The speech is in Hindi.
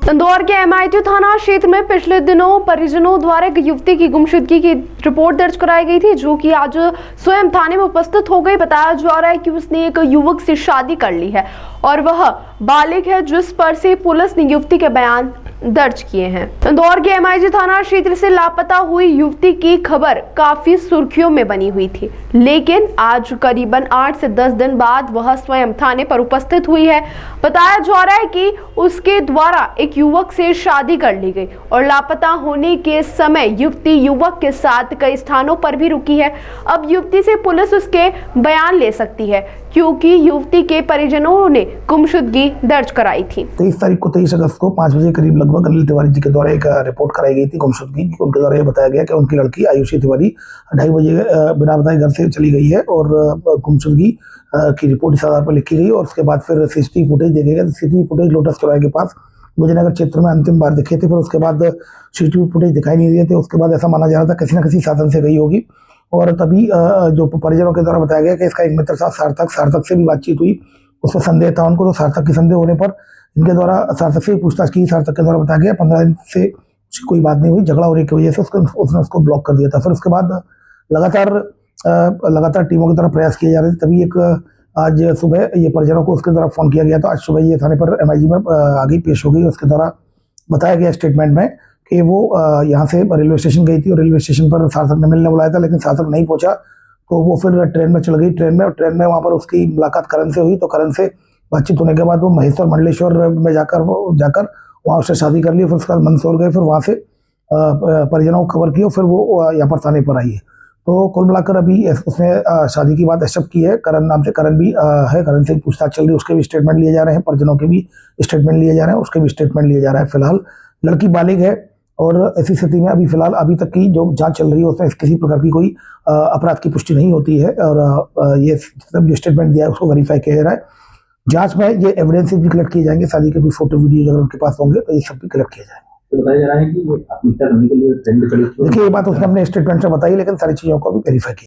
इंदौर के MIT थाना क्षेत्र में पिछले दिनों परिजनों द्वारा एक युवती की गुमशुदगी की रिपोर्ट दर्ज कराई गई थी, जो कि आज स्वयं थाने में उपस्थित हो गई। बताया जा रहा है कि उसने एक युवक से शादी कर ली है और वह बालिग है, जिस पर से पुलिस ने युवती के बयान दर्ज किए हैं। इंदौर के MIT थाना क्षेत्र से लापता हुई युवती की खबर काफी सुर्खियों में बनी हुई थी, लेकिन आज करीबन 8 से 10 दिन बाद वह स्वयं थाने पर उपस्थित हुई है। बताया जा रहा है कि उसके द्वारा एक युवक से शादी कर ली गई और लापता होने के समय युवती युवक के साथ कई स्थानों पर भी रुकी है। अब युवती से पुलिस उसके बयान ले सकती है, क्योंकि युवती के परिजनों ने गुमशुदगी दर्ज कराई थी। 23 अगस्त को 5 बजे करीब लगभग अनिल तिवारी जी के द्वारा एक रिपोर्ट कराई गई थी गुमशुदगी की। उनके द्वारा यह बताया गया कि उनकी लड़की आयुषी तिवारी 2:30 बजे बिना बताए घर से चली गई है और गुमशुदगी की रिपोर्ट इस आधार पर लिखी गई और उसके बाद फिर CCTV फुटेज देखे गए। CCTV फुटेज लोटस चौराहे के पास मुजफ्फरनगर क्षेत्र में अंतिम बार दिखे थे, फिर उसके बाद CCTV फुटेज दिखाई नहीं दिए थे। उसके बाद ऐसा माना जा रहा था किसी न किसी साधन से गई होगी और तभी जो परिजनों के द्वारा बताया गया कि इसका एक मित्र था सार्थक से भी बातचीत हुई। उसमें संदेह था उनको, तो सार्थक के संदेह होने पर इनके द्वारा सार्थक से पूछताछ की। सार्थक के द्वारा बताया गया 15 दिन से कोई बात नहीं हुई, झगड़ा होने की वजह से उसने उसको ब्लॉक कर दिया था। फिर उसके बाद लगातार टीमों की तरफ प्रयास किए जा रहे थे। तभी एक आज सुबह ये परिजनों को उसके द्वारा फोन किया गया था। आज सुबह ये थाने पर MIG में आगे पेश हो गई। उसके द्वारा बताया गया स्टेटमेंट में कि वो यहाँ से रेलवे स्टेशन गई थी और रेलवे स्टेशन पर सार्थक ने मिलने बुलाया था, लेकिन सार्थक नहीं पहुंचा, तो वो फिर ट्रेन में चल गई। ट्रेन में वहाँ पर उसकी मुलाकात करण से हुई, तो करण से बातचीत होने के बाद वो महेश्वर मंडलेश्वर में जाकर वहाँ उससे शादी कर ली। फिर उसके बाद मंदसौर गए, फिर वहाँ से परिजनों को खबर की और फिर वो यहाँ पर थाने पर आई है। तो कुल मिलाकर अभी उसने शादी की बात एक्सेप्ट की है। करण नाम से करण भी है, करण से पूछताछ चल रही है, उसके भी स्टेटमेंट लिए जा रहे हैं, परिजनों के भी स्टेटमेंट लिए जा रहे हैं, उसके भी स्टेटमेंट लिए जा रहा है। फिलहाल लड़की बालिग है और ऐसी स्थिति में अभी तक की जो जांच चल रही है उसमें किसी प्रकार की कोई अपराध की पुष्टि नहीं होती है और ये जो स्टेटमेंट दिया है उसको वेरीफाई किया जा रहा है। जांच में ये एविडेंसेस भी कलेक्ट किए जाएंगे, शादी के भी फोटो वीडियो अगर उनके पास होंगे तो ये सब भी कलेक्ट किए जाएंगे। तो बताया जा रहा है कि वो आत्महत्या करने के लिए ट्रेन में चली। देखिए, ये बात उसने अपने स्टेटमेंट से बताई, लेकिन सारी चीजों को भी वेरीफाई किया।